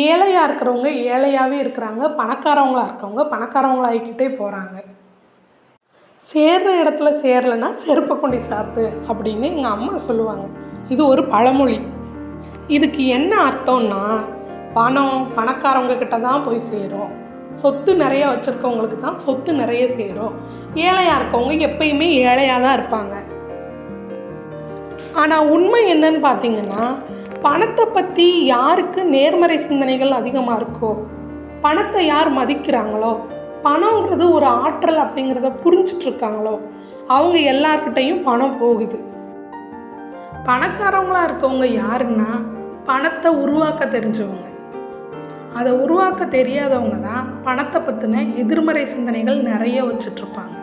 ஏழையாக இருக்கிறவங்க ஏழையாகவே இருக்கிறாங்க, பணக்காரவங்களாக இருக்கவங்க பணக்காரவங்களா ஆகிக்கிட்டே போகிறாங்க. சேர்ற இடத்துல சேரலைன்னா செருப்பை கொண்டு சாத்து அப்படின்னு எங்கள் அம்மா சொல்லுவாங்க. இது ஒரு பழமொழி. இதுக்கு என்ன அர்த்தம்னா, பணம் பணக்காரவங்க கிட்ட தான் போய் சேரும், சொத்து நிறைய வச்சுருக்கவங்களுக்கு தான் சொத்து நிறைய சேரும், ஏழையாக இருக்கவங்க எப்பயுமே ஏழையாக தான் இருப்பாங்க. ஆனால் உண்மை என்னன்னு பார்த்தீங்கன்னா, பணத்தை பற்றி யாருக்கு நேர்மறை சிந்தனைகள் அதிகமாக இருக்கோ, பணத்தை யார் மதிக்கிறாங்களோ, பணங்கிறது ஒரு ஆற்றல் அப்படிங்கிறத புரிஞ்சிட்ருக்காங்களோ, அவங்க எல்லார்கிட்டையும் பணம் போகுது. பணக்காரவங்களாக இருக்கவங்க யாருன்னா, பணத்தை உருவாக்க தெரிஞ்சவங்க. அதை உருவாக்க தெரியாதவங்க தான் பணத்தை பற்றின எதிர்மறை சிந்தனைகள் நிறைய வச்சிட்ருப்பாங்க.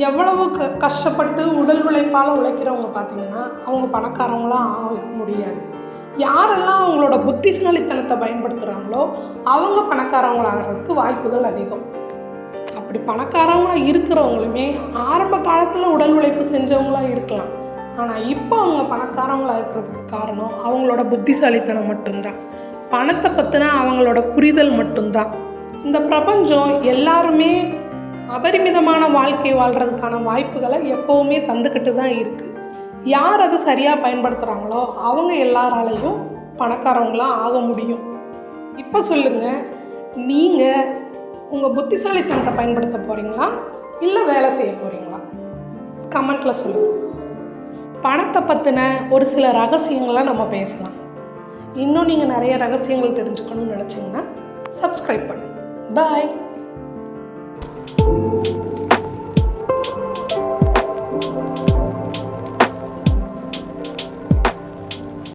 எவ்வளவு கஷ்டப்பட்டு உடல் உழைப்பால் உழைக்கிறவங்க பார்த்திங்கன்னா அவங்க பணக்காரவங்களாம் ஆக முடியாது. யாரெல்லாம் அவங்களோட புத்திசாலித்தனத்தை பயன்படுத்துகிறாங்களோ அவங்க பணக்காரவங்களாகிறதுக்கு வாய்ப்புகள் அதிகம். அப்படி பணக்காரவங்களாக இருக்கிறவங்களுமே ஆரம்ப காலத்தில் உடல் உழைப்பு செஞ்சவங்களாக இருக்கலாம். ஆனால் இப்போ அவங்க பணக்காரவங்களாக இருக்கிறதுக்கு காரணம் அவங்களோட புத்திசாலித்தனம் மட்டும்தான், பணத்தை பற்றின அவங்களோட புரிதல் மட்டும்தான். இந்த பிரபஞ்சம் எல்லாருமே அபரிமிதமான வாழ்க்கை வாழ்கிறதுக்கான வாய்ப்புகளை எப்போவுமே தந்துக்கிட்டு தான் இருக்குது. யார் அதை சரியாக பயன்படுத்துகிறாங்களோ அவங்க எல்லாராலையும் பணக்காரவங்களாக ஆக முடியும். இப்போ சொல்லுங்கள், நீங்கள் உங்கள் புத்திசாலித்தனத்தை பயன்படுத்த போகிறீங்களா இல்லை வேலை செய்ய போகிறீங்களா? கமெண்ட்டில் சொல்லுங்கள். பணத்தை பற்றின ஒரு சில ரகசியங்களை நம்ம பேசலாம். இன்னும் நீங்கள் நிறைய ரகசியங்கள் தெரிஞ்சுக்கணும்னு நினச்சிங்கன்னா சப்ஸ்கிரைப் பண்ணுங்கள். பாய்.